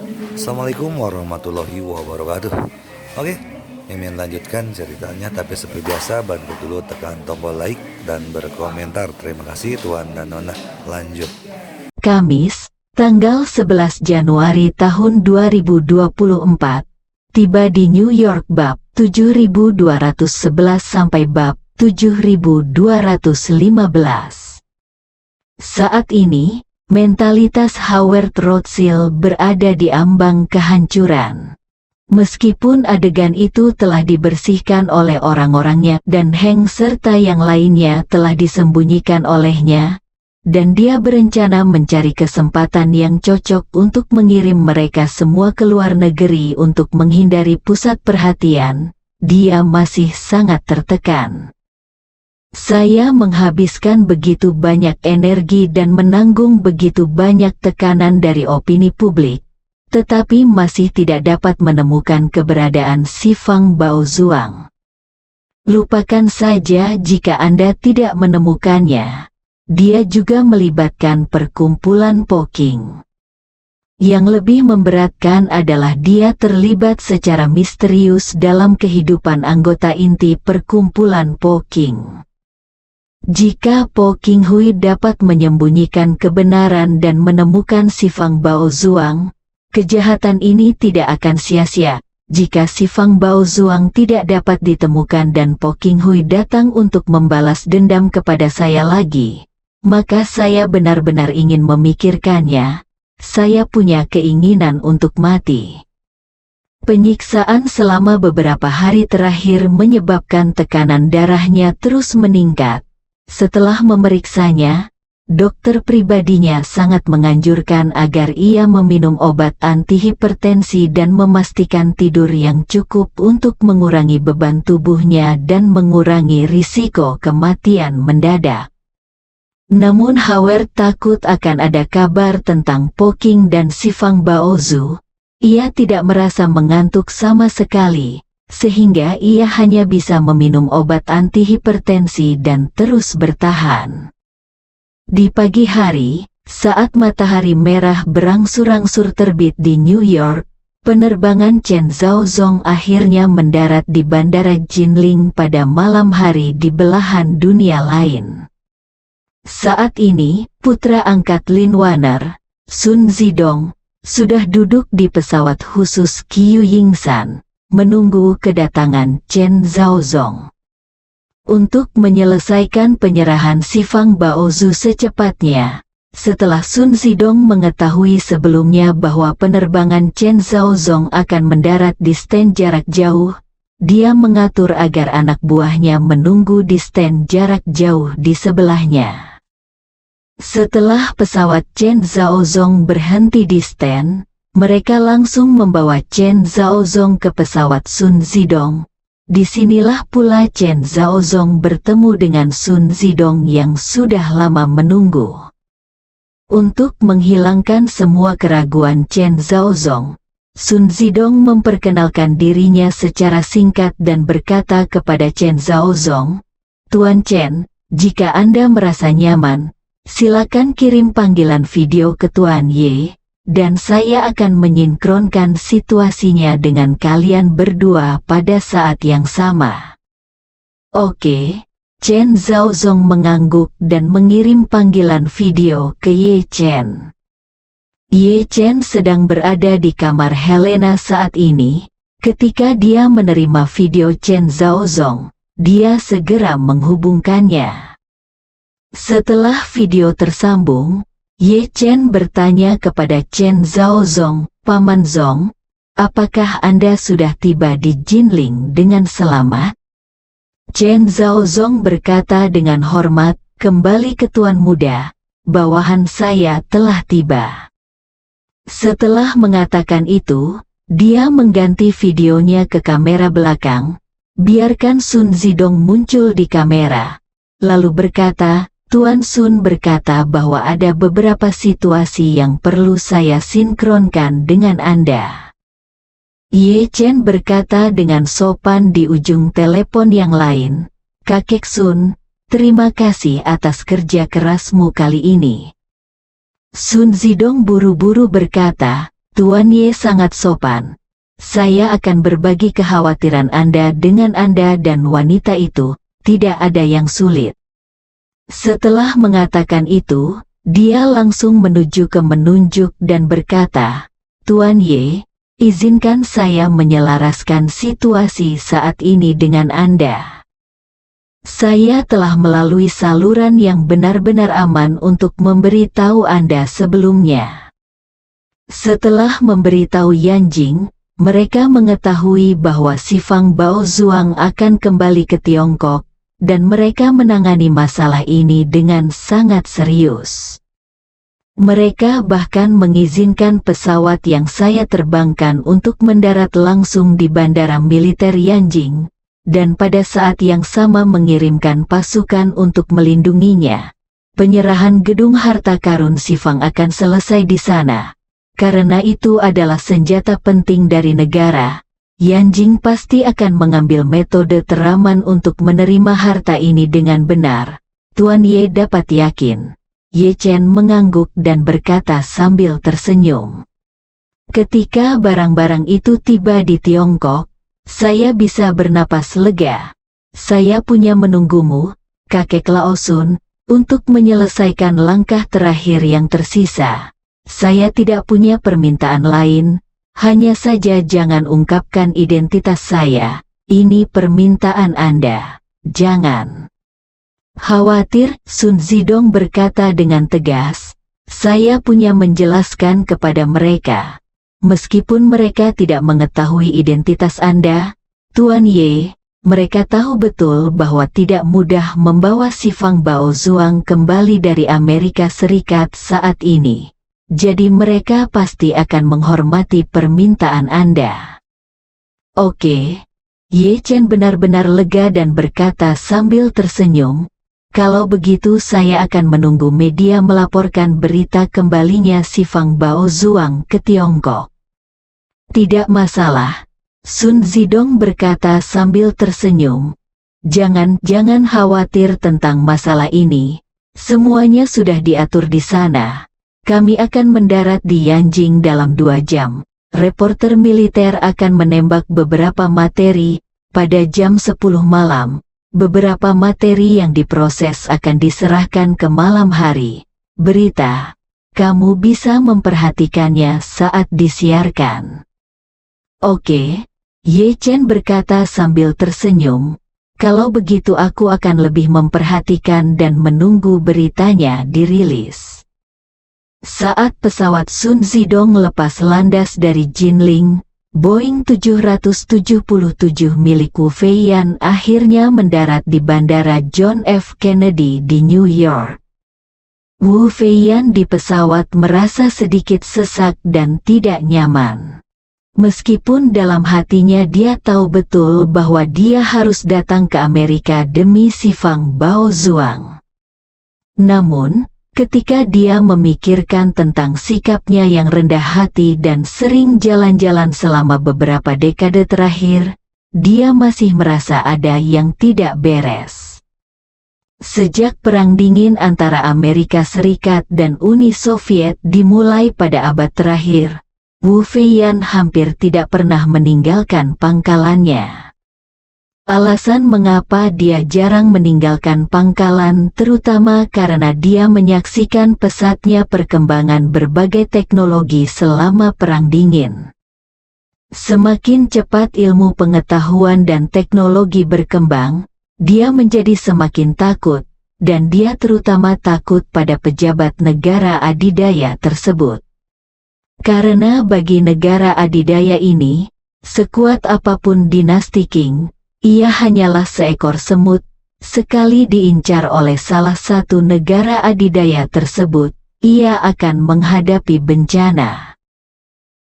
Assalamualaikum warahmatullahi wabarakatuh. Oke, Mimin lanjutkan ceritanya, tapi seperti biasa bantu dulu tekan tombol like dan berkomentar. Terima kasih Tuan dan Nona. Lanjut. Kamis, tanggal 11 Januari tahun 2024, tiba di New York bab 7211 sampai bab 7215. Saat ini, mentalitas Howard Rothschild berada di ambang kehancuran. Meskipun adegan itu telah dibersihkan oleh orang-orangnya dan Hank serta yang lainnya telah disembunyikan olehnya, dan dia berencana mencari kesempatan yang cocok untuk mengirim mereka semua ke luar negeri untuk menghindari pusat perhatian, dia masih sangat tertekan. Saya menghabiskan begitu banyak energi dan menanggung begitu banyak tekanan dari opini publik, tetapi masih tidak dapat menemukan keberadaan si Fang Baozuang. Lupakan saja jika Anda tidak menemukannya. Dia juga melibatkan perkumpulan Poking. Yang lebih memberatkan adalah dia terlibat secara misterius dalam kehidupan anggota inti perkumpulan Poking. Jika Po King Hui dapat menyembunyikan kebenaran dan menemukan si Fang Baozuang, kejahatan ini tidak akan sia-sia. Jika si Fang Baozuang tidak dapat ditemukan dan Po King Hui datang untuk membalas dendam kepada saya lagi, maka saya benar-benar ingin memikirkannya. Saya punya keinginan untuk mati. Penyiksaan selama beberapa hari terakhir menyebabkan tekanan darahnya terus meningkat. Setelah memeriksanya, dokter pribadinya sangat menganjurkan agar ia meminum obat antihipertensi dan memastikan tidur yang cukup untuk mengurangi beban tubuhnya dan mengurangi risiko kematian mendadak. Namun Howard takut akan ada kabar tentang Poking dan si Fang Baozu. Ia tidak merasa mengantuk sama sekali, sehingga ia hanya bisa meminum obat antihipertensi dan terus bertahan. Di pagi hari, saat matahari merah berangsur-angsur terbit di New York, penerbangan Chen Zhaozong akhirnya mendarat di Bandara Jinling pada malam hari di belahan dunia lain. Saat ini, putra angkat Lin Warner, Sun Zidong, sudah duduk di pesawat khusus Qiu Yingsan, menunggu kedatangan Chen Zhaozong. Untuk menyelesaikan penyerahan si Fang Baozu secepatnya, setelah Sun Zidong mengetahui sebelumnya bahwa penerbangan Chen Zhaozong akan mendarat di stand jarak jauh, dia mengatur agar anak buahnya menunggu di stand jarak jauh di sebelahnya. Setelah pesawat Chen Zhaozong berhenti di stand, mereka langsung membawa Chen Zhaozong ke pesawat Sun Zidong. Disinilah pula Chen Zhaozong bertemu dengan Sun Zidong yang sudah lama menunggu. Untuk menghilangkan semua keraguan Chen Zhaozong, Sun Zidong memperkenalkan dirinya secara singkat dan berkata kepada Chen Zhaozong, "Tuan Chen, jika Anda merasa nyaman, silakan kirim panggilan video ke Tuan Ye, dan saya akan menyinkronkan situasinya dengan kalian berdua pada saat yang sama." Oke, Chen Zhaozong mengangguk dan mengirim panggilan video ke Ye Chen. Ye Chen sedang berada di kamar Helena saat ini. Ketika dia menerima video Chen Zhaozong, dia segera menghubungkannya. Setelah video tersambung, Ye Chen bertanya kepada Chen Zhaozong, "Paman Zong, apakah Anda sudah tiba di Jinling dengan selamat?" Chen Zhaozong berkata dengan hormat, "Kembali ke Tuan Muda, bawahan saya telah tiba." Setelah mengatakan itu, dia mengganti videonya ke kamera belakang, biarkan Sun Zidong muncul di kamera, lalu berkata, "Tuan Sun berkata bahwa ada beberapa situasi yang perlu saya sinkronkan dengan Anda." Ye Chen berkata dengan sopan di ujung telepon yang lain, "Kakek Sun, terima kasih atas kerja kerasmu kali ini." Sun Zidong buru-buru berkata, Tuan Ye sangat sopan. Saya akan berbagi kekhawatiran Anda dengan Anda dan wanita itu, tidak ada yang sulit. Setelah mengatakan itu, dia langsung menuju ke menunjuk dan berkata, Tuan Ye, izinkan saya menyelaraskan situasi saat ini dengan Anda. Saya telah melalui saluran yang benar-benar aman untuk memberitahu Anda sebelumnya. Setelah memberitahu Yanjing, mereka mengetahui bahwa si Fang Baozuang akan kembali ke Tiongkok, dan mereka menangani masalah ini dengan sangat serius. Mereka bahkan mengizinkan pesawat yang saya terbangkan untuk mendarat langsung di Bandara Militer Yanjing, dan pada saat yang sama mengirimkan pasukan untuk melindunginya. Penyerahan gedung harta karun si Fang akan selesai di sana. Karena itu adalah senjata penting dari negara, Yanjing pasti akan mengambil metode teraman untuk menerima harta ini dengan benar. Tuan Ye dapat yakin. Ye Chen mengangguk dan berkata sambil tersenyum. Ketika barang-barang itu tiba di Tiongkok, saya bisa bernapas lega. Saya punya menunggumu, kakek Laosun, untuk menyelesaikan langkah terakhir yang tersisa. Saya tidak punya permintaan lain, hanya saja jangan ungkapkan identitas saya, ini permintaan Anda, jangan. Khawatir, Sun Zidong berkata dengan tegas, saya punya menjelaskan kepada mereka. Meskipun mereka tidak mengetahui identitas Anda, Tuan Ye, mereka tahu betul bahwa tidak mudah membawa si Fang Baozuang kembali dari Amerika Serikat saat ini. Jadi mereka pasti akan menghormati permintaan Anda. Oke, Ye Chen benar-benar lega dan berkata sambil tersenyum, kalau begitu saya akan menunggu media melaporkan berita kembalinya si Fang Baozuang ke Tiongkok. Tidak masalah, Sun Zidong berkata sambil tersenyum. Jangan khawatir tentang masalah ini, semuanya sudah diatur di sana. Kami akan mendarat di Yanjing dalam 2 jam. Reporter militer akan menembak beberapa materi. Pada jam 10 malam, beberapa materi yang diproses akan diserahkan ke malam hari. Berita, kamu bisa memperhatikannya saat disiarkan. Oke, Ye Chen berkata sambil tersenyum. Kalau begitu aku akan lebih memperhatikan dan menunggu beritanya dirilis. Saat pesawat Sun Zidong lepas landas dari Jinling, Boeing 777 milik Wu Feiyan akhirnya mendarat di Bandara John F. Kennedy di New York. Wu Feiyan di pesawat merasa sedikit sesak dan tidak nyaman. Meskipun dalam hatinya dia tahu betul bahwa dia harus datang ke Amerika demi si Fang Baozuang. Namun, ketika dia memikirkan tentang sikapnya yang rendah hati dan sering jalan-jalan selama beberapa dekade terakhir, dia masih merasa ada yang tidak beres. Sejak Perang Dingin antara Amerika Serikat dan Uni Soviet dimulai pada abad terakhir, Wu Feiyan hampir tidak pernah meninggalkan pangkalannya. Alasan mengapa dia jarang meninggalkan pangkalan terutama karena dia menyaksikan pesatnya perkembangan berbagai teknologi selama Perang Dingin. Semakin cepat ilmu pengetahuan dan teknologi berkembang, dia menjadi semakin takut, dan dia terutama takut pada pejabat negara adidaya tersebut. Karena bagi negara adidaya ini, sekuat apapun dinasti Qing, ia hanyalah seekor semut, sekali diincar oleh salah satu negara adidaya tersebut, ia akan menghadapi bencana.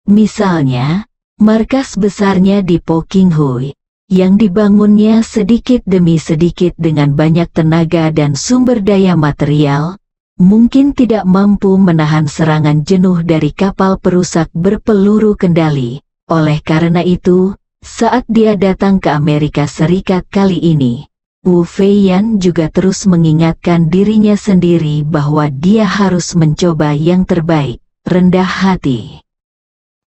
Misalnya, markas besarnya di Poqinghui, yang dibangunnya sedikit demi sedikit dengan banyak tenaga dan sumber daya material, mungkin tidak mampu menahan serangan jenuh dari kapal perusak berpeluru kendali. Oleh karena itu, saat dia datang ke Amerika Serikat kali ini, Wu Feiyan juga terus mengingatkan dirinya sendiri bahwa dia harus mencoba yang terbaik, rendah hati.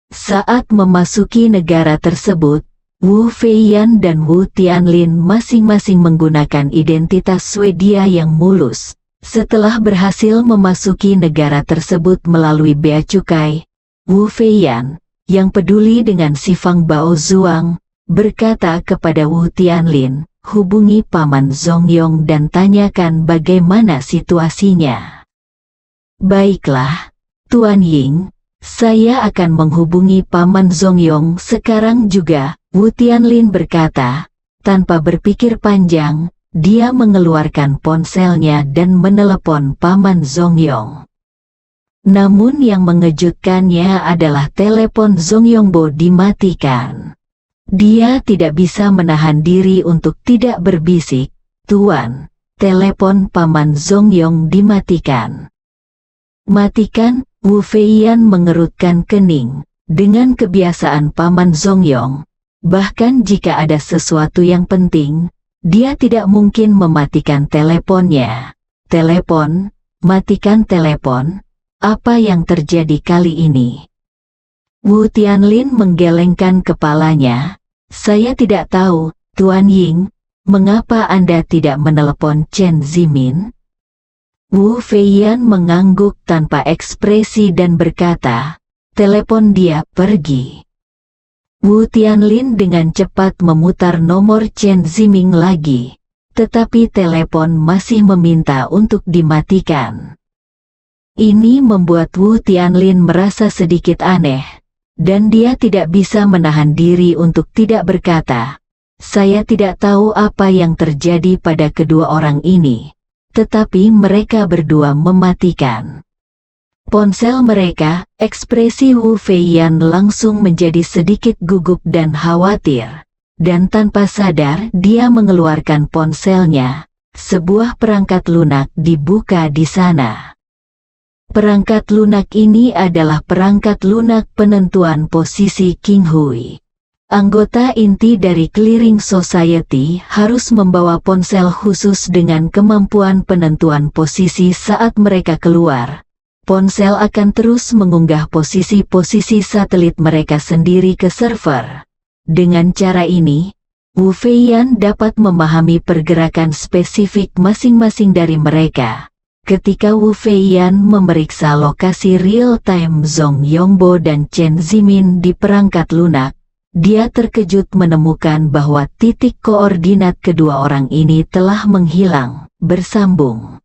Saat memasuki negara tersebut, Wu Feiyan dan Wu Tianlin masing-masing menggunakan identitas Swedia yang mulus. Setelah berhasil memasuki negara tersebut melalui bea cukai, Wu Feiyan, yang peduli dengan si Fang Bao Zuang, berkata kepada Wu Tianlin, hubungi Paman Zongyong dan tanyakan bagaimana situasinya. Baiklah, Tuan Ying, saya akan menghubungi Paman Zongyong sekarang juga, Wu Tianlin berkata. Tanpa berpikir panjang, dia mengeluarkan ponselnya dan menelepon Paman Zongyong. Namun yang mengejutkannya adalah telepon Zongyongbo dimatikan. Dia tidak bisa menahan diri untuk tidak berbisik, Tuan, telepon Paman Zongyong dimatikan. Matikan, Wu Feiyan mengerutkan kening. Dengan kebiasaan Paman Zongyong, bahkan jika ada sesuatu yang penting, dia tidak mungkin mematikan teleponnya. Telepon, matikan telepon, apa yang terjadi kali ini? Wu Tianlin menggelengkan kepalanya. Saya tidak tahu, Tuan Ying, mengapa Anda tidak menelepon Chen Zimin? Wu Feiyan mengangguk tanpa ekspresi dan berkata, telepon dia pergi. Wu Tianlin dengan cepat memutar nomor Chen Ziming lagi, tetapi telepon masih meminta untuk dimatikan. Ini membuat Wu Tianlin merasa sedikit aneh, dan dia tidak bisa menahan diri untuk tidak berkata, saya tidak tahu apa yang terjadi pada kedua orang ini, tetapi mereka berdua mematikan ponsel mereka. Ekspresi Wu Feiyan langsung menjadi sedikit gugup dan khawatir, dan tanpa sadar dia mengeluarkan ponselnya. Sebuah perangkat lunak dibuka di sana. Perangkat lunak ini adalah perangkat lunak penentuan posisi King Hui. Anggota inti dari Clearing Society harus membawa ponsel khusus dengan kemampuan penentuan posisi saat mereka keluar. Ponsel akan terus mengunggah posisi-posisi satelit mereka sendiri ke server. Dengan cara ini, Wu Feiyan dapat memahami pergerakan spesifik masing-masing dari mereka. Ketika Wu Feiyan memeriksa lokasi real-time Zongyongbo dan Chen Zimin di perangkat lunak, dia terkejut menemukan bahwa titik koordinat kedua orang ini telah menghilang, bersambung.